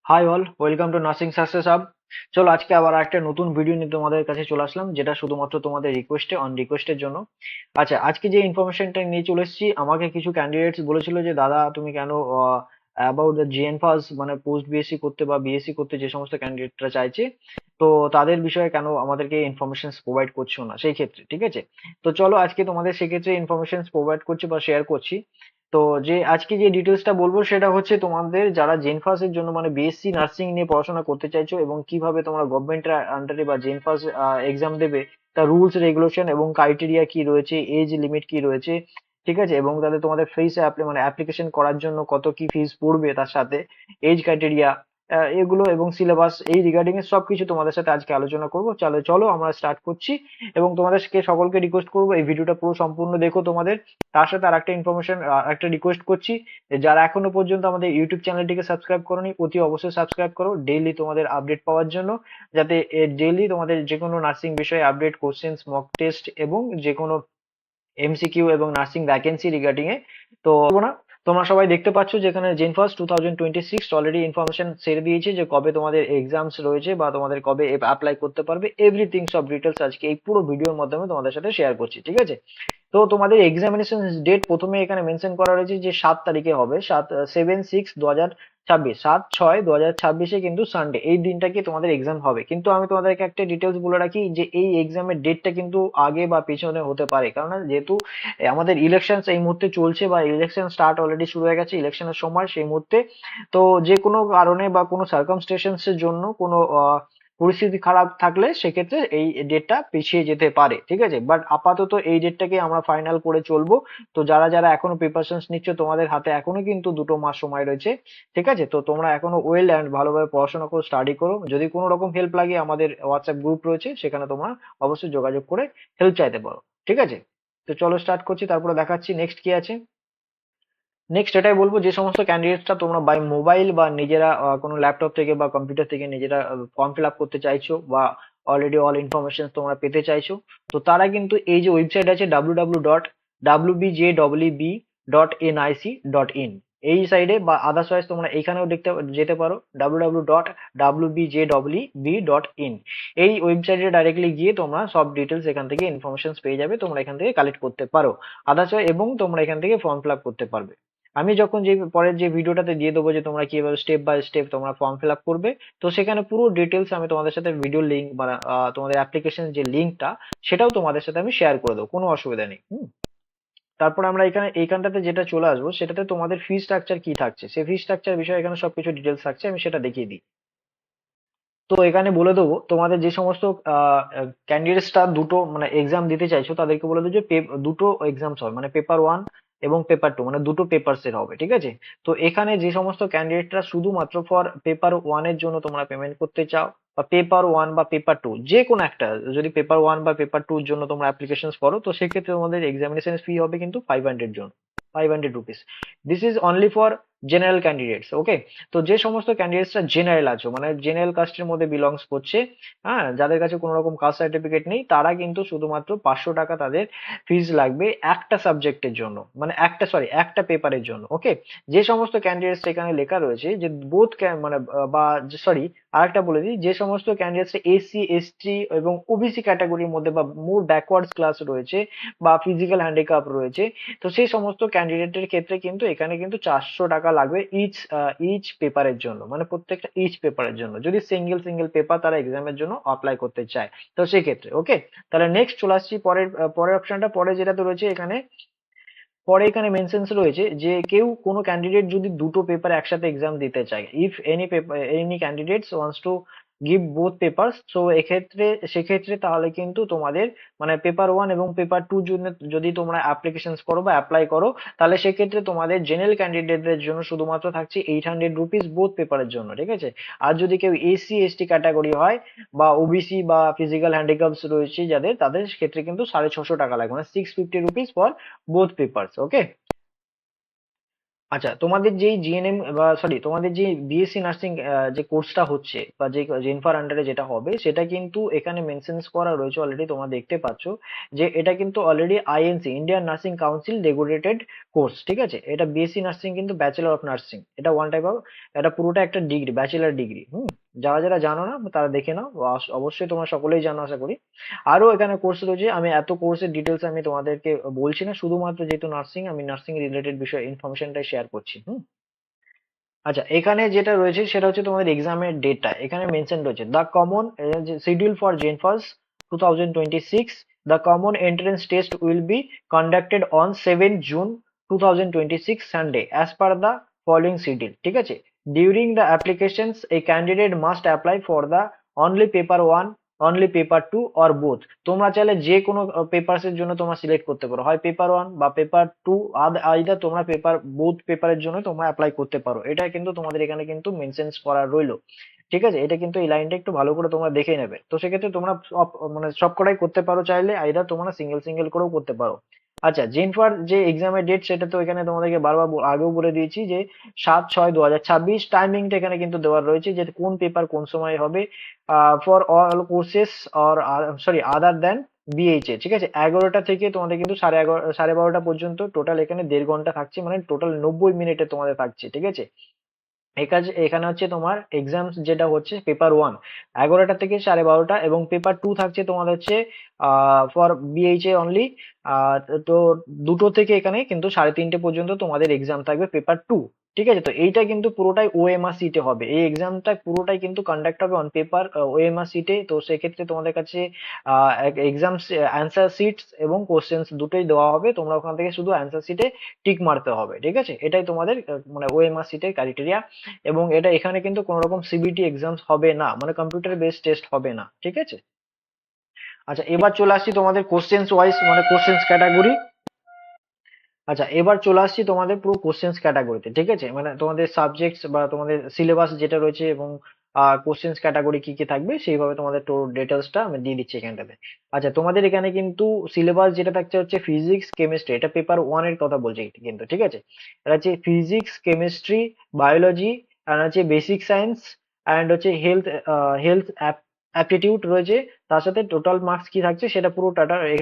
High all, welcome to nursing success hub. চলো আজকে আবার একটা নতুন ভিডিও নিয়ে তোমাদের কাছে চলে আসলাম, যেটা শুধুমাত্র তোমাদের রিকোয়েস্টে অন রিকোয়েস্টের জন্য। আচ্ছা, আজকে যে ইনফরমেশনটা নিয়ে চলে এসেছি, আমাকে কিছু ক্যান্ডিডেটস বলেছিল যে দাদা তুমি কেন অ্যাবাউট দ্য জিএনফাস মানে পোস্ট বিএসসি করতে বা বিএসসি করতে যে সমস্ত ক্যান্ডিডেটরা চাইছে, তো তাদের বিষয়ে কেন আমাদেরকে ইনফরমেশন প্রোভাইড করছো না সেই ক্ষেত্রে, ঠিক আছে? তো চলো আজকে তোমাদের সেক্ষেত্রে ইনফরমেশন প্রোভাইড করছি বা শেয়ার করছি। তো যে আজকে যে ডিটেলসটা বলবো সেটা হচ্ছে তোমাদের যারা জেনফাস এর জন্য মানে বিএসসি নার্সিং নিয়ে পড়াশোনা করতে চাইছো এবং কিভাবে তোমরা গভর্নমেন্টের আন্ডারে বা জেনফাস এক্সাম দেবে, তার রুলস রেগুলেশন এবং ক্রাইটেরিয়া কি রয়েছে, এজ লিমিট কি রয়েছে, ঠিক আছে, এবং তাদের তোমাদের ফিস মানে অ্যাপ্লিকেশন করার জন্য কত কি ফিস পড়বে, তার সাথে এজ ক্রাইটেরিয়া এগুলো এবং সিলেবাস এই রিগার্ডিং এর সবকিছু তোমাদের সাথে আজকে আলোচনা করবো। চলো চলো আমরা স্টার্ট করছি। এবং তোমাদেরকে সকলকে রিকোয়েস্ট করবো এই ভিডিওটা পুরো সম্পূর্ণ দেখো তোমাদের। তার সাথে আর একটা ইনফরমেশন, একটা রিকোয়েস্ট করছি, যারা এখনো পর্যন্ত আমাদের ইউটিউব চ্যানেলটিকে সাবস্ক্রাইব করোনি অতি অবশ্যই সাবস্ক্রাইব করো ডেইলি তোমাদের আপডেট পাওয়ার জন্য, যাতে ডেইলি তোমাদের যে কোনো নার্সিং বিষয়ে আপডেট, কোশ্চেন্স, মক টেস্ট এবং যে কোনো এমসিকিউ এবং নার্সিং ভ্যাকেন্সি রিগার্ডিং এ। তো বলবো না, তোমরা সবাই দেখতে পাচ্ছ যেখানে জেনফার্স্ট 2026 অলরেডি ইনফরমেশন ছেড়ে দিয়েছে যে কবে তোমাদের এক্সামস রয়েছে বা তোমাদের কবে অ্যাপ্লাই করতে পারবে, এভরিথিং সব ডিটেলস আজকে এই পুরো ভিডিওর মাধ্যমে তোমাদের সাথে শেয়ার করছি, ঠিক আছে? তো তোমাদের এক্সামিনেশন ডেট প্রথমে এখানে মেনশন করা রয়েছে যে 7 তারিখে হবে, 7/6/2026, 7/6/2026 কিন্তু সানডে এই দিনটাকে তোমাদের এক্সাম হবে। কিন্তু আমি তোমাদেরকে একটা ডিটেলস বলে রাখি যে এই এক্সামের ডেটটা কিন্তু আগে বা পিছনে হতে পারে, কারণ যেহেতু আমাদের ইলেকশন এই মুহূর্তে চলছে বা ইলেকশন স্টার্ট অলরেডি শুরু হয়ে গেছে, ইলেকশনের সময় সেই মুহূর্তে। তো যে কোনো কারণে বা কোনো সার্কামস্টেশনস এর জন্য কোনো পরিস্থিতি খারাপ থাকলে সেক্ষেত্রে এই ডেটটা পিছিয়ে যেতে পারে, ঠিক আছে? বাট আপাতত এই ডেটটাকে আমরা ফাইনাল করে চলবো। তো যারা যারা এখনো প্রিপারেশনস নিচ্ছ, তোমাদের হাতে এখনো কিন্তু 2 মাস সময় রয়েছে, ঠিক আছে? তো তোমরা এখনো ওয়েল অ্যান্ড ভালোভাবে পড়াশোনা করো, স্টাডি করো। যদি কোনো রকম হেল্প লাগে আমাদের হোয়াটসঅ্যাপ গ্রুপ রয়েছে, সেখানে তোমরা অবশ্যই যোগাযোগ করে হেল্প চাইতে পারো, ঠিক আছে? তো চলো স্টার্ট করছি, তারপরে দেখাচ্ছি নেক্সট কি আছে। নেক্সট এটাই বলবো, যে সমস্ত ক্যান্ডিডেটরা তোমরা বাই মোবাইল বা নিজেরা কোনো ল্যাপটপ থেকে বা কম্পিউটার থেকে নিজেরা ফর্ম ফিল আপ করতে চাইছো বা অলরেডি অল ইনফরমেশন তোমরা পেতে চাইছো, তো তারা কিন্তু এই যে ওয়েবসাইট আছে www.wbjwb.nic.in, এই সাইডে বা আদারওয়াইজ তোমরা এখানেও দেখতে যেতে পারো www.wbjwb.in। এই ওয়েবসাইটে ডাইরেক্টলি গিয়ে তোমরা সব ডিটেলস এখান থেকে ইনফরমেশন পেয়ে যাবে, তোমরা এখান থেকে কালেক্ট করতে পারো আদারওয়াইজ, এবং তোমরা এখান থেকে ফর্ম ফিল আপ করতে পারবে। আমি যখন যে পরের যে ভিডিওটাতে দিয়ে দেবো যে তোমরা কিভাবে স্টেপ বাই স্টেপ তোমরা ফর্ম ফিল আপ করবে, তো সেখানে পুরো ডিটেলস আমি তোমাদের সাথে ভিডিও লিঙ্ক বা তোমাদের অ্যাপ্লিকেশন যে লিঙ্কটা, সেটাও তোমাদের সাথে আমি শেয়ার করে দেবো, কোনো অসুবিধা নেই। তারপর আমরা এখানে এইখানটাতে যেটা চলে আসবো, সেটাতে তোমাদের ফি স্ট্রাকচার কি থাকছে, সেই ফি স্ট্রাকচার বিষয়ে এখানে সবকিছু ডিটেলস থাকছে, আমি সেটা দেখিয়ে দিই। তো এখানে বলে দেবো তোমাদের যে সমস্ত ক্যান্ডিডেটসটা দুটো মানে এক্সাম দিতে চাইছো, তাদেরকে বলে দেবো যে দুটো এক্সামস হবে, মানে পেপার 1 এবং পেপার 2, মানে দুটো পেপারস এর হবে, ঠিক আছে? তো এখানে যে সমস্ত ক্যান্ডিডেটরা শুধুমাত্র ফর পেপার 1 এর জন্য তোমরা পেমেন্ট করতে চাও, বা পেপার 1 বা পেপার 2 যে কোনো একটা, যদি পেপার 1 বা পেপার 2 এর জন্য তোমরা অ্যাপ্লিকেশন করো, তো সেক্ষেত্রে তোমাদের এক্সামিনেশন ফি হবে কিন্তু 500 this is only for general candidates, okay? তো যে সমস্ত ক্যান্ডিডেটসরা জেনারেল আছো, মানে জেনারেল কাস্টের মধ্যে বিলংস করছে, হ্যাঁ, যাদের কাছে কোনো রকম কাস্ট সার্টিফিকেট নেই, তারা কিন্তু শুধুমাত্র 500 টাকা তাদের ফিজ লাগবে একটা সাবজেক্টের জন্য, মানে একটা পেপারের জন্য, ওকে? যে সমস্ত ক্যান্ডিডেটস এখানে লেখা রয়েছে যে বোথ মানে বা সরি, আরেকটা বলে দিই, যে সমস্ত ক্যান্ডিডেটস এসসি এসটি এবং ওবিসি ক্যাটাগরির মধ্যে বা মোর ব্যাকওয়ার্ডস ক্লাস রয়েছে বা ফিজিক্যাল হ্যান্ডিক্যাপ রয়েছে, তো সেই সমস্ত ক্যান্ডিডেটের ক্ষেত্রে কিন্তু এখানে কিন্তু 400 টাকা লাগবে ইচ ইচ পেপারের জন্য, মানে প্রত্যেকটা ইচ পেপারের জন্য, যদি সিঙ্গেল সিঙ্গেল পেপার তারা এক্সামের জন্য অ্যাপ্লাই করতে চায়, তো সেই ক্ষেত্রে, ওকে? তাহলে নেক্সট চলে আসছি পরের পরের অপশনটা, পরে যেটা তো রয়েছে এখানে, পরে এখানে মেনশনস রয়েছে যে কেউ কোনো ক্যান্ডিডেট যদি দুটো পেপার একসাথে এক্সাম দিতে চায়, if any paper any candidates wants to give both papers, তো এক্ষেত্রে সেক্ষেত্রে তাহলে কিন্তু তোমাদের মানে পেপার 1 এবং পেপার 2 জন্য যদি তোমরা অ্যাপ্লিকেশন করো বা অ্যাপ্লাই করো, তাহলে সেক্ষেত্রে তোমাদের জেনারেল ক্যান্ডিডেটদের জন্য শুধুমাত্র থাকছে 800 রুপিস বোথ পেপারের জন্য, ঠিক আছে? আর যদি কেউ এসসি এসটি ক্যাটাগরি হয় বা ওবিসি বা ফিজিক্যাল হ্যান্ডিক্যাপস রয়েছে যাদের, তাদের ক্ষেত্রে কিন্তু 650 টাকা লাগবে, মানে 650 রুপিস ফর বোথ পেপারস, ওকে? আচ্ছা, তোমাদের যেই জিএনএম বা সরি তোমাদের যে বিএসসি নার্সিং যে কোর্সটা হচ্ছে বা যে জেনফার আন্ডারে যেটা হবে, সেটা কিন্তু এখানে মেনশনস করা রয়েছে অলরেডি, তোমরা দেখতে পাচ্ছ যে এটা কিন্তু already INC, Indian nursing council regulated course, ঠিক আছে। এটা বিএসসি নার্সিং কিন্তু ব্যাচেলর অফ নার্সিং, এটা ওয়ান টাইপ অফ, এটা পুরোটা একটা ডিগ্রি, ব্যাচেলর ডিগ্রি। যারা যারা জানো না তারা দেখে নাও, অবশ্যই তোমরা সকলেই জানো আশা করি। আরো এখানে কোর্স রয়েছে, আমি এত কোর্সের ডিটেলস আমি তোমাদেরকে বলছি না, শুধুমাত্র যেহেতু নার্সিং, আমি নার্সিং রিলেটেড বিষয় ইনফরমেশনটাই শেয়ার করছি। আচ্ছা, এখানে যেটা রয়েছে সেটা হচ্ছে তোমাদের এক্সামের ডেটটা এখানে মেনশন রয়েছে, the common schedule for JENPAS 2026, the common entrance test will be conducted on 7 June 2026 Sunday as per the following schedule, ঠিক আছে। During the applications a candidate must apply for the only paper one, only paper two or both. তোমরা চাইলে যে কোনো papers এর জন্য তোমরা select করতে পারো, হয় পেপার ওয়ান বা পেপার টু, আইদার তোমরা পেপার বোথ পেপারের জন্য তোমরা অ্যাপ্লাই করতে পারো। এটা কিন্তু তোমাদের এখানে কিন্তু মেনশন করা রইলো, ঠিক আছে। এটা কিন্তু এই লাইনটা একটু ভালো করে তোমরা দেখে নেবে। তো সেক্ষেত্রে তোমরা সব মানে সব কটাই করতে পারো চাইলে, আইদার তোমরা সিঙ্গেল সিঙ্গেল করেও করতে পারো। আচ্ছা, জেনফার যে এক্সামের ডেট সেটা তো এখানে তোমাদেরকে বারবার আগেও বলে দিয়েছি যে 7/6/2026। টাইমিংটা এখানে কিন্তু দেওয়া রয়েছে যে কোন পেপার কোন সময় হবে, for all courses or sorry other than BHA, ঠিক আছে। 11টা থেকে তোমাদের কিন্তু 11:30 পর্যন্ত টোটাল এখানে 1.5 ঘন্টা থাকছে, মানে টোটাল 90 মিনিটে তোমাদের থাকছে, ঠিক আছে। এখানে হচ্ছে তোমার এক্সাম যেটা হচ্ছে পেপার ওয়ান 11টা থেকে 12:30, এবং পেপার টু থাকছে তোমাদের হচ্ছে ফর বিএইচএ অনলি, তো 2টো থেকে এখানে কিন্তু 3:30 পর্যন্ত তোমাদের এক্সাম থাকবে পেপার টু, ঠিক আছে। তো এইটা কিন্তু পুরোটাই ওএমআর সিটে হবে, এই এক্সামটা পুরোটাই কিন্তু কন্ডাক্ট হবে অন পেপার ওএমআর সিটে। তো সেক্ষেত্রে তোমাদের কাছে এক্সাম অ্যান্সার শিটস এবং কোশ্চেন্স দুটোই দেওয়া হবে, তোমরা ওখান থেকে শুধু অ্যান্সার শিটে টিক মারতে হবে, ঠিক আছে। এটাই তোমাদের মানে ওএমআর সিটের ক্রাইটেরিয়া। এবং এটা এখানে কিন্তু কোনো রকম সিবিটি এক্সামস হবে না, মানে কম্পিউটার বেসড টেস্ট হবে না, ঠিক আছে। আচ্ছা, এবার চলে আসছি তোমাদের কোশ্চেন্স ওয়াইজ, মানে কোশ্চেন্স ক্যাটাগরি। আচ্ছা, এবার চলে আসছি তোমাদের পুরো কোশ্চেন্স ক্যাটাগরিতে, ঠিক আছে। মানে তোমাদের সাবজেক্টস বা তোমাদের সিলেবাস যেটা রয়েছে এবং কোশ্চেন্স ক্যাটাগরি কি কি থাকবে সেইভাবে তোমাদের তো ডিটেলসটা আমি দিয়ে দিচ্ছি এখানটাতে। আচ্ছা, তোমাদের এখানে কিন্তু সিলেবাস যেটা থাকছে হচ্ছে ফিজিক্স কেমিস্ট্রি, এটা পেপার ওয়ান এর কথা বলছি কিন্তু, ঠিক আছে। এটা হচ্ছে ফিজিক্স কেমিস্ট্রি বায়োলজি, আর হচ্ছে বেসিক সায়েন্স, অ্যান্ড হচ্ছে হেলথ, হেলথ অ্যাপটিটিউড রয়েছে। তার সাথে টোটাল মার্কস কি থাকছে সেটা পুরো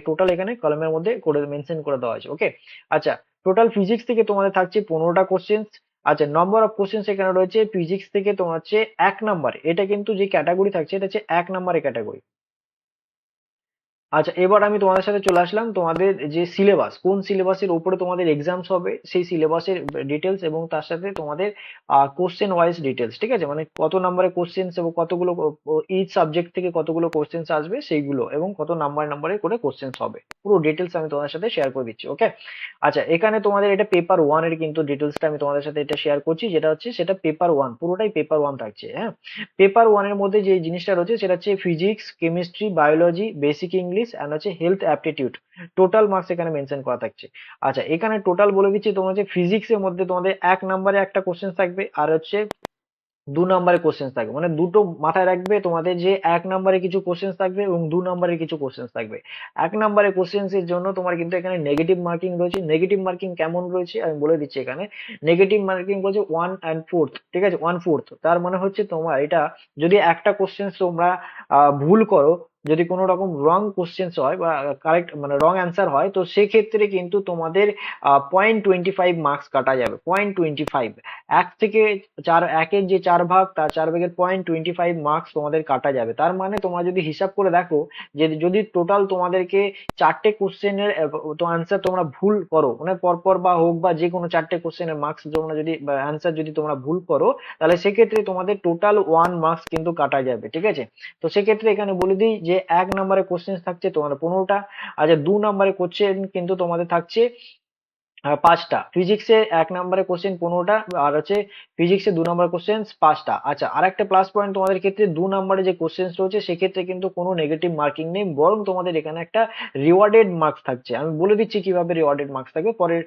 টোটাল এখানে কলমের মধ্যে করে মেনশন করে দেওয়া আছে, ওকে। আচ্ছা, টোটাল ফিজিক্স থেকে তোমাদের থাকছে 15টা কোশ্চেন। আচ্ছা, নম্বর অফ কোশ্চেন এখানে রয়েছে ফিজিক্স থেকে তোমার হচ্ছে 1 নাম্বার, এটা কিন্তু যে ক্যাটাগরি থাকছে এটা হচ্ছে 1 নাম্বারের ক্যাটাগরি। আচ্ছা, এবার আমি তোমাদের সাথে চলে আসলাম তোমাদের যে সিলেবাস, কোন সিলেবাসের উপরে তোমাদের এক্সামস হবে সেই সিলেবাসের ডিটেলস, এবং তার সাথে তোমাদের কোশ্চেন ওয়াইজ ডিটেলস, ঠিক আছে। মানে কত নাম্বারের কোশ্চেন এবং কতগুলো ইচ সাবজেক্ট থেকে কতগুলো কোশ্চেন আসবে সেইগুলো, এবং কত নাম্বার নাম্বারে করে কোশ্চেন হবে, পুরো ডিটেলস আমি তোমাদের সাথে শেয়ার করে দিচ্ছি, ওকে। আচ্ছা, এখানে তোমাদের এটা পেপার ওয়ান এর কিন্তু ডিটেলসটা আমি তোমাদের সাথে এটা শেয়ার করছি, যেটা হচ্ছে সেটা পেপার ওয়ান, পুরোটাই পেপার ওয়ান থাকছে, হ্যাঁ। পেপার ওয়ান এর মধ্যে যে জিনিসটা রয়েছে সেটা হচ্ছে physics chemistry biology basic English and হচ্ছে হেলথ অ্যাপটিটিউড, টোটাল মার্কস এখানে মেনশন করা থাকছে। আচ্ছা, এখানে টোটাল বলে দিচ্ছি, তোমার হচ্ছে ফিজিক্স এর মধ্যে তোমাদের 1 নাম্বারে একটা কোশ্চেন থাকবে, আর হচ্ছে 2 নাম্বারে কোশ্চেন থাকবে, মানে দুটো মাথায় রাখবে তোমাদের, যে 1 নাম্বারে কিছু কোশ্চেন থাকবে এবং 2 নাম্বারে কিছু কোশ্চেন থাকবে। 1 নাম্বারে কোশ্চেন এর জন্য তোমার কিন্তু এখানে নেগেটিভ মার্কিং রয়েছে। নেগেটিভ মার্কিং কেমন রয়েছে আমি বলে দিচ্ছি এখানে। নেগেটিভ মার্কিং বলছে 1/4, ঠিক আছে, 1/4, তার মানে হচ্ছে তোমার এটা যদি একটা কোশ্চেন তোমরা ভুল করো, যদি কোনো রকম রং কোশ্চেন হয় বা কারেক্ট মানে রং অ্যান্সার হয়, তো সেক্ষেত্রে কিন্তু তোমাদের 0.25 মার্কস কাটা যাবে, 0.25। এক থেকে চার, একের যে 4 ভাগ তার 4 ভাগের 0.25 মার্কস তোমাদের কাটা যাবে। তার মানে তোমরা যদি হিসাব করে দেখো যে যদি টোটাল তোমাদেরকে 4টে কোশ্চেনের তো আনসার তোমরা ভুল করো, মানে পরপর বা হোক বা যে কোনো 4টে কোশ্চেনের মার্কস তোমরা যদি আনসার যদি তোমরা ভুল করো, তাহলে সেক্ষেত্রে তোমাদের টোটাল 1 মার্কস কিন্তু কাটা যাবে, ঠিক আছে। তো সেক্ষেত্রে এখানে বলে দিই যে 1 নাম্বারে কোশ্চেন থাকছে তোমার 15টা। আচ্ছা, 2 নাম্বারে কোশ্চেন কিন্তু তোমাদের থাকছে 5টা। ফিজিক্সে 1 নাম্বারে কোশ্চেন 15টা, আর হচ্ছে ফিজিক্সে 2 নাম্বার কোশ্চেন 5টা। আচ্ছা, আর একটা প্লাস পয়েন্ট তোমাদের ক্ষেত্রে 2 নাম্বারে যে কোশ্চেন রয়েছে সেক্ষেত্রে কিন্তু কোনো নেগেটিভ মার্কিং নেই, বরং তোমাদের এখানে একটা রিওয়ার্ডেড মার্কস থাকছে। আমি বলে দিচ্ছি কিভাবে রিওয়ার্ডেড মার্কস থাকবে, পরের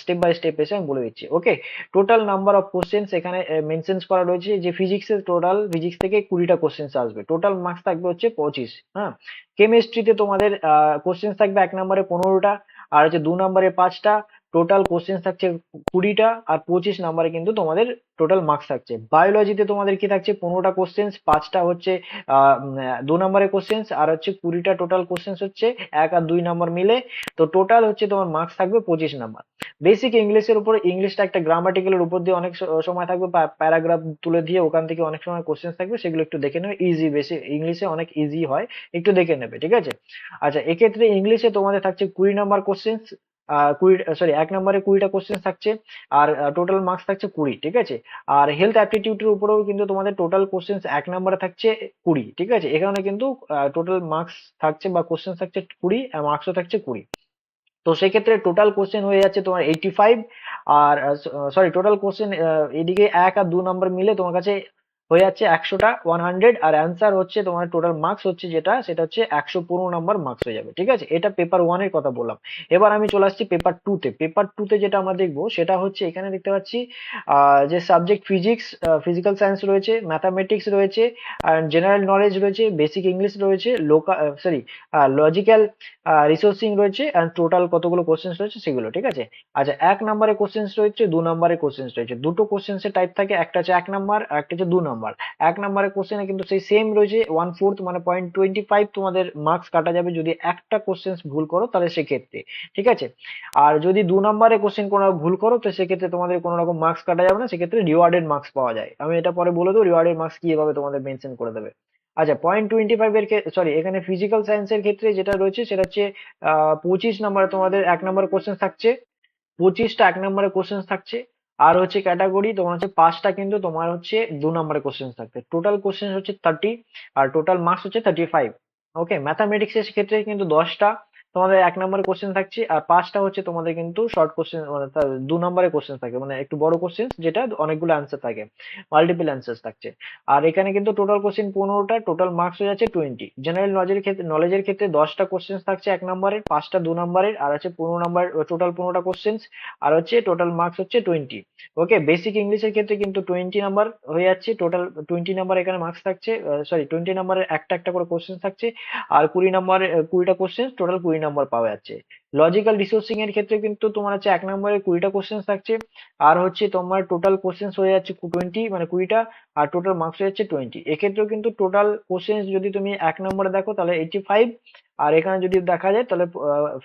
স্টেপ বাই স্টেপ এসে আমি বলে দিচ্ছি, ওকে। টোটাল নাম্বার অফ কোশ্চেন এখানে মেনশন করা রয়েছে যে ফিজিক্সের টোটাল, ফিজিক্স থেকে 20টা কোশ্চেন আসবে, টোটাল মার্কস থাকবে হচ্ছে 25, হ্যাঁ। কেমিস্ট্রিতে তোমাদের কোশ্চেন থাকবে 1 নাম্বারে 15টা, আর হচ্ছে 2 নাম্বারে 5টা, টোটাল কোশ্চেন থাকছে 20টা, আর 25 নাম্বারে কিন্তু তোমাদের টোটাল মার্কস থাকছে। বায়োলজিতে তোমাদের কি থাকছে 15টা কোশ্চেন, 5টা হচ্ছে 2 নম্বরের কোশ্চেন, আর হচ্ছে 20টা টোটাল কোশ্চেন হচ্ছে 1 আর 2 নাম্বার মিলে। তো টোটাল হচ্ছে তোমার মার্কস থাকবে 25 নাম্বার। বেসিক ইংলিশের উপর, ইংলিশটা একটা গ্রামাটিক্যালের উপর দিয়ে অনেক সময় থাকবে, প্যারাগ্রাফ তুলে দিয়ে ওখান থেকে অনেক সময় কোশ্চেন থাকবে, সেগুলো একটু দেখে নেবে। ইজি, বেসিক ইংলিশে অনেক ইজি হয়, একটু দেখে নেবে, ঠিক আছে? আচ্ছা, এক্ষেত্রে ইংলিশে তোমাদের থাকছে 20 নাম্বার কোশ্চেন, 1 নম্বরে 20টা কোশ্চেন থাকছে, আর টোটাল মার্কস থাকছে 20, ঠিক আছে? আর হেলথ অ্যাপটিটিউডের উপরেও কিন্তু তোমাদের টোটাল কোশ্চেন 1 নম্বরে থাকছে 20, ঠিক আছে? এখানে কিন্তু টোটাল মার্কস থাকছে বা কোশ্চেন থাকছে 20, আর মার্কসও থাকছে 20। তো সেক্ষেত্রে টোটাল কোশ্চেন হয়ে যাচ্ছে তোমার 85। আর সরি, টোটাল কোশ্চেন এদিকে 1 আর 2 নম্বর মিলে তোমার কাছে হয়ে যাচ্ছে 100টা, 100। আর অ্যান্সার হচ্ছে তোমার টোটাল মার্কস হচ্ছে যেটা, সেটা হচ্ছে 115 নাম্বার মার্কস হয়ে যাবে, ঠিক আছে? এটা পেপার 1 এর কথা বললাম। এবার আমি চলে আসছি পেপার 2 তে। পেপার 2 তে যেটা আমরা দেখবো সেটা হচ্ছে, এখানে দেখতে পাচ্ছি যে সাবজেক্ট ফিজিক্স, ফিজিক্যাল সায়েন্স রয়েছে, ম্যাথামেটিক্স রয়েছে, আর জেনারেল নলেজ রয়েছে, বেসিক ইংলিশ রয়েছে, লোকাল সরি লজিক্যাল রিসোর্সিং রয়েছে, এন্ড টোটাল কতগুলো কোশ্চেন রয়েছে সেগুলো, ঠিক আছে? আচ্ছা, 1 নম্বরে কোশ্চেন রয়েছে, 2 নম্বরে কোশ্চেন রয়েছে। দুটো কোশ্চেন এর টাইপ থাকে, একটা হচ্ছে 1 নম্বর আর একটা হচ্ছে 2 নম্বর। 1 নম্বরের কোশ্চেনে কিন্তু সেই সেম রয়েছে, 1/4 মানে 0.25 তোমাদের মার্কস কাটা যাবে যদি একটা কোশ্চেন ভুল করো, তাহলে সেক্ষেত্রে, ঠিক আছে? আর যদি 2 নম্বরে কোশ্চেন কোনো ভুল করো, তো সেক্ষেত্রে তোমাদের কোনো রকম মার্কস কাটা যাবে না, সেক্ষেত্রে রিওয়ার্ডেড মার্কস পাওয়া যায়। আমি এটা পরে বলে দেবো রিওয়ার্ডেড মার্কস কি এভাবে তোমাদের মেনশন করে দেবে। আচ্ছা, 0.25 এর সরি, এখানে ফিজিক্যাল সায়েন্সের ক্ষেত্রে যেটা রয়েছে সেটা হচ্ছে 25 নম্বরে তোমাদের 1 নম্বর কোশ্চেন থাকছে, 25টা 1 নম্বরে কোশ্চেন থাকছে। আর হচ্ছে ক্যাটাগরি তোমার হচ্ছে 5টা, কিন্তু তোমার হচ্ছে 2 নম্বরে কোশ্চেন থাকছে। টোটাল কোশ্চেন হচ্ছে 30, আর টোটাল মার্কস হচ্ছে 35। ওকে, ম্যাথামেটিক্স এর ক্ষেত্রে কিন্তু 10টা তোমাদের 1 নম্বরে কোশ্চেন থাকছে, আর 5টা হচ্ছে তোমাদের কিন্তু শর্ট কোশ্চেন, মানে 2 নম্বরে কোশ্চেন থাকে, মানে একটু বড় কোশ্চেন যেটা অনেকগুলো অ্যান্সার থাকে, মাল্টিপল অ্যান্সার থাকছে। আর এখানে কিন্তু টোটাল কোশ্চেন 15টা, টোটাল মার্কস হয়ে যাচ্ছে 20। জেনারেল নলেজের ক্ষেত্রে 10টা কোশ্চেন থাকছে 1 নম্বরের, 5টা 2 নম্বরের, আর হচ্ছে 15 নম্বর, টোটাল 15টা কোশ্চেন, আর হচ্ছে টোটাল মার্কস হচ্ছে 20। ওকে, বেসিক ইংলিশের ক্ষেত্রে কিন্তু 20 নাম্বার হয়ে যাচ্ছে, টোটাল 20 নাম্বার এখানে মার্কস থাকছে, সরি 20 নাম্বারের একটা একটা করে কোশ্চেন থাকছে, আর 20 নাম্বার 20টা কোশ্চেন, টোটাল 20 নাম্বার পাওয়া যাচ্ছে। লজিক্যাল রিসোর্সিং এর ক্ষেত্রে কিন্তু তোমার হচ্ছে 1 নম্বরে 20টা কোশ্চেন থাকছে, আর হচ্ছে তোমার টোটাল কোশ্চেন হয়ে যাচ্ছে 20, মানে 20টা, আর টোটাল মার্কস হয়ে যাচ্ছে 20। এক্ষেত্রেও কিন্তু টোটাল কোশ্চেন যদি তুমি 1 নম্বরে দেখো তাহলে 85, আর এখানে যদি দেখা যায় তাহলে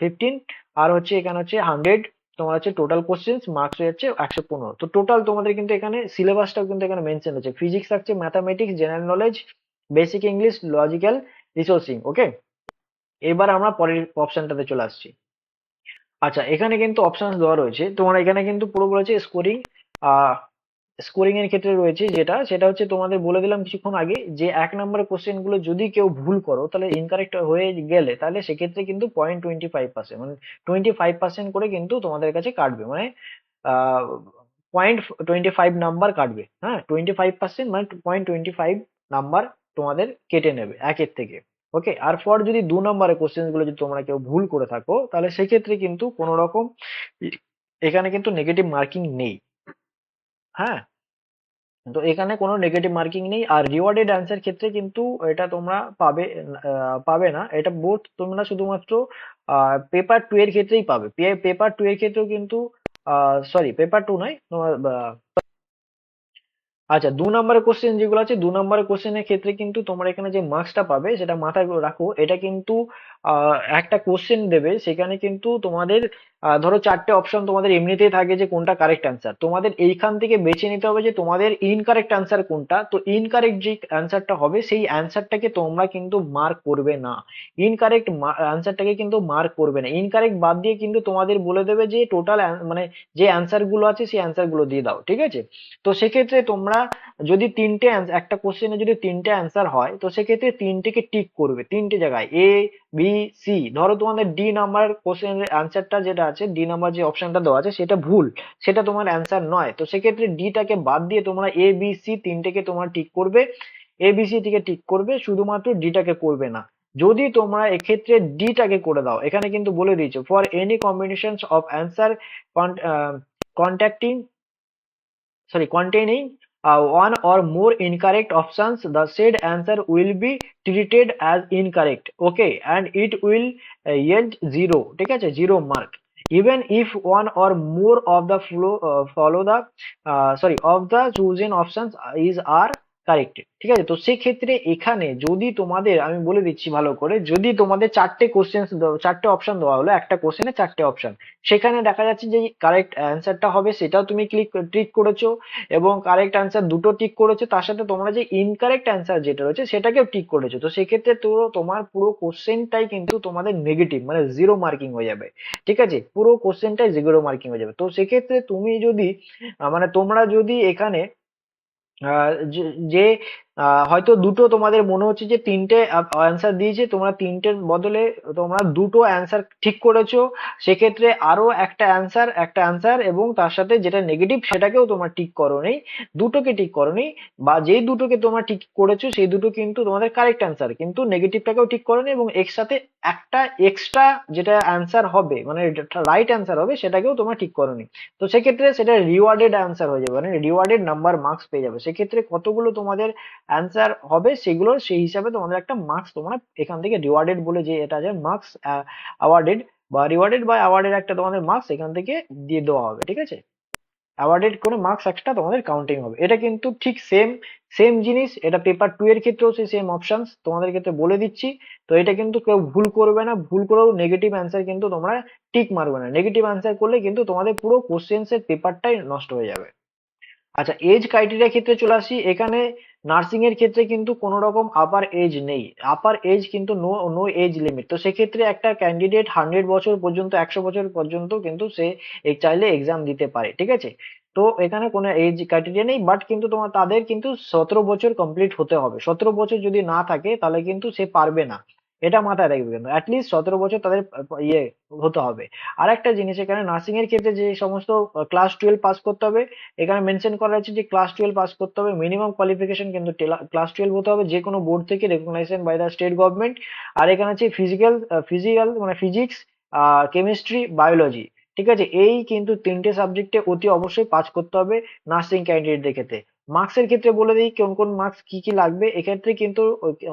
15, আর হচ্ছে এখানে হচ্ছে 100। তোমার হচ্ছে টোটাল কোশ্চেন মার্কস হয়ে যাচ্ছে 115। তো টোটাল তোমাদের কিন্তু এখানে সিলেবাসটাও কিন্তু এখানে মেনশন আছে, ফিজিক্স থাকছে, mathematics, general knowledge, basic English, logical, রিসোর্সিং। ওকে, এবার আমরা পরের অপশনটাতে চলে আসছি। আচ্ছা, এখানে কিন্তু অপশন দেওয়া রয়েছে তোমার, এখানে কিন্তু পুরো বলেছে স্কোরিং। স্কোরিং এর ক্ষেত্রে রয়েছে যেটা, সেটা হচ্ছে তোমাদের বলে দিলাম কিছুক্ষণ আগে, যে 1 নম্বরের কোশ্চেন গুলো যদি কেউ ভুল করো, তাহলে ইনকারেক্ট হয়ে গেলে, তাহলে সেক্ষেত্রে কিন্তু 0.25%, মানে 25% করে কিন্তু তোমাদের কাছে কাটবে, মানে 0.25 নাম্বার কাটবে। হ্যাঁ, 25% মানে 0.25 নাম্বার তোমাদের কেটে নেবে 1-এর থেকে। ওকে, আর ফর যদি 2 নম্বরের কোশ্চেন গুলো যদি তোমরা কেউ ভুল করে থাকো, তাহলে সেক্ষেত্রে কিন্তু কোনো রকম এখানে কিন্তু নেগেটিভ মার্কিং নেই। হ্যাঁ, তো এখানে কোনো নেগেটিভ মার্কিং নেই। আর রিওয়ার্ডেড অ্যান্সার ক্ষেত্রে কিন্তু এটা তোমরা পাবে না, এটা বোধ তোমরা শুধুমাত্র পেপার 2 এর ক্ষেত্রেই পাবে। পেপার 2 এর ক্ষেত্রেও কিন্তু সরি, পেপার 2 নয় তোমার, আচ্ছা, 2 নম্বরের কোশ্চেন যেগুলো আছে, 2 নম্বরের কোশ্চেনের ক্ষেত্রে কিন্তু তোমরা এখানে যে মার্কসটা পাবে সেটা মাথায় রাখো। এটা কিন্তু একটা কোশ্চেন দেবে, সেখানে কিন্তু তোমাদের ধরো 4টে অপশন তোমাদের এমনিতেই থাকে যে কোনটা কারেক্ট অ্যান্সার, তোমাদের এইখান থেকে বেছে নিতে হবে যে তোমাদের ইনকারেক্ট অ্যান্সার কোনটা। তো ইনকারেক্ট যে অ্যান্সারটা হবে সেই অ্যান্সারটাকে তোমরা কিন্তু মার্ক করবে না, ইনকারেক্ট অ্যান্সারটাকে কিন্তু মার্ক করবে না। ইনকারেক্ট বাদ দিয়ে কিন্তু তোমাদের বলে দেবে যে টোটাল, মানে যে অ্যান্সার গুলো আছে সেই অ্যান্সার গুলো দিয়ে দাও, ঠিক আছে? তো সেক্ষেত্রে তোমরা যদি একটা কোশ্চেনে যদি 3টে অ্যান্সার হয়, তো সেক্ষেত্রে 3টেকে টিক করবে 3টে জায়গায়, এ, বি, সি। ধরো তোমাদের ডি নাম্বার কোশ্চেনের অ্যান্সারটা যেটা আছে, ডি নাম্বার যে অপশনটা দেওয়া আছে সেটা ভুল, সেটা তোমার অ্যান্সার নয়, তো সেক্ষেত্রে ডিটাকে বাদ দিয়ে তোমরা এ, বি, সি 3টেকে তোমরা টিক করবে, এ, বি, সি থেকে টিক করবে, শুধুমাত্র ডিটাকে করবে না। যদি তোমরা এক্ষেত্রে ডিটাকে করে দাও, এখানে কিন্তু বলে দিয়েছে for any combination of answer contacting containing one or more incorrect options, the said answer will be treated as incorrect. Okay, and it will yield zero, ঠিক আছে, 0 mark. even if one or more of the follow the of the chosen options is are corrected. ঠিক আছে, তো সেক্ষেত্রে এখানে যদি তোমাদের আমি বলে দিচ্ছি ভালো করে, যদি তোমাদের চারটে কোশ্চেন, চারটে অপশন দেওয়া হলো, একটা কোশ্চেনে চারটে অপশন, সেখানে দেখা যাচ্ছে যে কারেক্ট অ্যান্সারটা হবে সেটাও তুমি টিক করেছো, এবং কারেক্ট অ্যান্সার দুটো টিক করেছো, তার সাথে তোমরা যে ইনকারেক্ট অ্যান্সার যেটা রয়েছে সেটাকেও টিক করেছো, তো সেক্ষেত্রে তো তোমার পুরো কোশ্চেনটাই কিন্তু তোমাদের নেগেটিভ, মানে জিরো মার্কিং হয়ে যাবে। ঠিক আছে, পুরো কোশ্চেনটাই জিরো মার্কিং হয়ে যাবে। তো সেক্ষেত্রে তুমি যদি মানে তোমরা যদি এখানে যে যে, হয়তো দুটো তোমাদের মনে হচ্ছে যে তিনটে অ্যান্সার দিয়েছে, তোমরা তিনটের বদলে তোমরা দুটো অ্যান্সার ঠিক করেছো, সেক্ষেত্রে আরো একটা অ্যান্সার এবং তার সাথে যেটা নেগেটিভ সেটাকেও তোমরা টিক করোনি, দুটোকে টিক করোনি, বা যেই দুটোকে তোমরা ঠিক করেছো সেই দুটো কিন্তু তোমাদের কারেক্ট অ্যান্সার, কিন্তু নেগেটিভটাকেও ঠিক করোনি, এবং এর সাথে একটা এক্সট্রা যেটা অ্যান্সার হবে, মানে রাইট অ্যান্সার হবে, সেটাকেও তোমরা ঠিক করোনি। তো সেক্ষেত্রে সেটা রিওয়ার্ডেড অ্যান্সার হয়ে যাবে, মানে রিওয়ার্ডেড নাম্বার মার্কস পেয়ে যাবে। সেক্ষেত্রে কতগুলো তোমাদের অ্যান্সার হবে সেগুলোর সেই হিসাবে তোমাদের একটা মার্কস তোমরা এখান থেকে রিওয়ার্ডেড বলে যে এটা আছে মার্কস অ্যাওয়ার্ডেড, বা রিওয়ার্ডেড বা অ্যাওয়ার্ডেড একটা তোমাদের মার্কস এখান থেকে দিয়ে দেওয়া হবে। ঠিক আছে, অ্যাওয়ার্ডেড করে মার্কস এক্সট্রা তোমাদের কাউন্টিং হবে। এটা কিন্তু ঠিক সেম সেম জিনিস, এটা পেপার 2 এর ক্ষেত্রেও সেই সেম অপশনস তোমাদের ক্ষেত্রে বলে দিচ্ছি। তো এটা কিন্তু কেউ ভুল করবে না, ভুল করেও নেগেটিভ অ্যান্সার কিন্তু তোমরা টিক মারবে না, নেগেটিভ অ্যান্সার করলে কিন্তু তোমাদের পুরো কোশ্চেন্স এর পেপারটাই নষ্ট হয়ে যাবে। আচ্ছা, এজ ক্রাইটেরিয়া ক্ষেত্রে চলে আসি। এখানে নার্সিং এর ক্ষেত্রে কিন্তু কোনো রকম আপার এজ নেই, আপার এজ কিন্তু নো নো এজ লিমিট। তো সেক্ষেত্রে একটা ক্যান্ডিডেট 100 বছর পর্যন্ত, 100 বছর পর্যন্ত কিন্তু সে চাইলে এক্সাম দিতে পারে। ঠিক আছে, তো এখানে কোনো এজ ক্রাইটেরিয়া নেই, বাট কিন্তু তোমার তাদের কিন্তু 17 বছর কমপ্লিট হতে হবে, 17 বছর যদি না থাকে তাহলে কিন্তু সে পারবে না, এটা মাথায় রাখবে, কিন্তু অ্যাটলিস্ট 17 বছর তাদের ইয়ে হতে হবে। আর একটা জিনিস, এখানে নার্সিং এর ক্ষেত্রে যে সমস্ত ক্লাস 12 পাস করতে হবে, এখানে মেনশন করা হয়েছে যে ক্লাস 12 পাস করতে হবে, মিনিমাম কোয়ালিফিকেশন কিন্তু ক্লাস 12 হতে হবে, যে কোনো বোর্ড থেকে recognition by the state government. আর এখানে আছে ফিজিক্যাল মানে ফিজিক্স, কেমিস্ট্রি, বায়োলজি। ঠিক আছে, এই কিন্তু তিনটে সাবজেক্টে অতি অবশ্যই পাস করতে হবে নার্সিং ক্যান্ডিডেটদের ক্ষেত্রে। মার্কস এর ক্ষেত্রে বলে দিই কোন কোন মার্কস কি কি লাগবে। এক্ষেত্রে কিন্তু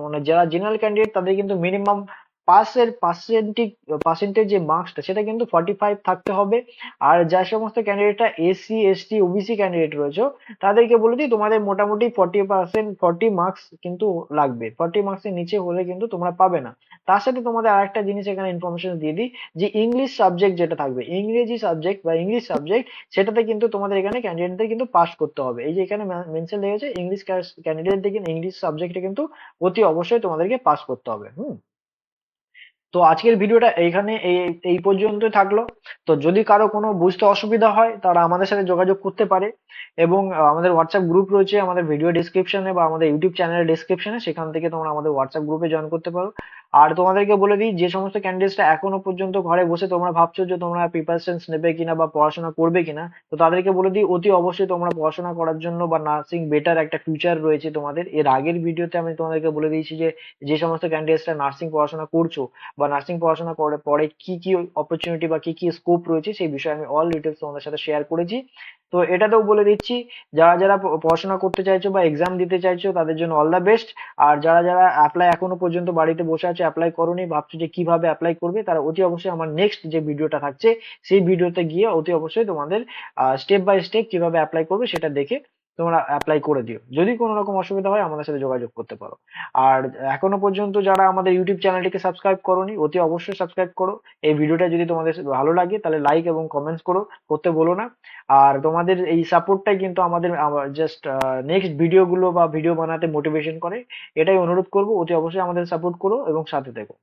মানে যারা জেনারেল ক্যান্ডিডেট তাদের কিন্তু মিনিমাম পার্সেন্টেজ যে মার্কসটা সেটা কিন্তু 45 থাকতে হবে। আর যে সমস্ত ক্যান্ডিডেটরা এসসি এসটি ওবিসি ক্যান্ডিডেট রয়েছে তাদেরকে বলে দিই তোমাদের মোটামুটি 40 মার্কস কিন্তু লাগবে, 40 মার্কসের নিচে হলে কিন্তু তোমরা পাবে না। তার সাথে তোমাদের আরেকটা জিনিস এখানে ইনফরমেশন দিয়ে দিই, যে ইংলিশ সাবজেক্ট যেটা থাকবে, ইংরেজি সাবজেক্ট বা ইংলিশ সাবজেক্ট, সেটাতে কিন্তু তোমাদের এখানে ক্যান্ডিডেটদের কিন্তু পাস করতে হবে। এই যে এখানে মেনশন লেগেছে ইংলিশ ক্যান্ডিডেটদের কিন্তু ইংলিশ সাবজেক্টে কিন্তু অতি অবশ্যই তোমাদেরকে পাস করতে হবে। তো আজকের ভিডিওটা এইখানে এই এই পর্যন্তই থাকলো। তো যদি কারো কোনো বুঝতে অসুবিধা হয় তারা আমাদের সাথে যোগাযোগ করতে পারে, এবং আমাদের হোয়াটসঅ্যাপ গ্রুপ রয়েছে আমাদের ভিডিও ডিসক্রিপশনে বা আমাদের ইউটিউব চ্যানেলের ডিসক্রিপশনে, সেখান থেকে তোমরা আমাদের হোয়াটসঅ্যাপ গ্রুপে জয়েন করতে পারো। আর তোমাদেরকে বলে দিই, যে সমস্ত ক্যান্ডিডেটসরা এখনো পর্যন্ত ঘরে বসে তোমরা ভাবছো যে তোমরা প্রিপারেশনস নেবে কিনা বা পড়াশোনা করবে কিনা, তো তাদেরকে বলে দিই অতি অবশ্যই তোমরা পড়াশোনা করার জন্য, বা নার্সিং বেটার একটা ফিউচার রয়েছে তোমাদের। এর আগের ভিডিওতে আমি তোমাদেরকে বলে দিয়েছি যে যে সমস্ত ক্যান্ডিডেটসরা নার্সিং পড়াশোনা করছো বা নার্সিং পড়াশোনা করে পরে কি কি অপরচুনিটি বা কি কি স্কোপ রয়েছে সেই বিষয়ে আমি অল ডিটেলস তোমাদের সাথে শেয়ার করেছি। তো এটাতেও বলে দিচ্ছি, যারা যারা পড়াশোনা করতে চাইছো বা এক্সাম দিতে চাইছো তাদের জন্য অল দ্য বেস্ট। আর যারা যারা অ্যাপ্লাই এখনো পর্যন্ত বাড়িতে বসে আছে, অ্যাপ্লাই করোনি, ভাবছো যে কিভাবে অ্যাপ্লাই করবে, তারা অতি অবশ্যই আমার নেক্সট যে ভিডিওটা থাকছে সেই ভিডিওতে গিয়ে অতি অবশ্যই তোমাদের স্টেপ বাই স্টেপ কিভাবে অ্যাপ্লাই করবে সেটা দেখে তোমরা অ্যাপ্লাই করে দিও। যদি কোনো রকম অসুবিধা হয় আমাদের সাথে যোগাযোগ করতে পারো। আর এখনো পর্যন্ত যারা আমাদের ইউটিউব চ্যানেলটিকে সাবস্ক্রাইব করোনি অতি অবশ্যই সাবস্ক্রাইব করো। এই ভিডিওটা যদি তোমাদের ভালো লাগে তাহলে লাইক এবং কমেন্টস করতে বলো না। আর তোমাদের এই সাপোর্টটাই কিন্তু আমাদের জাস্ট নেক্সট ভিডিও গুলো বা ভিডিও বানাতে মোটিভেশন করে। এটাই অনুরোধ করবো, অতি অবশ্যই আমাদের সাপোর্ট করো এবং সাথে থেকো।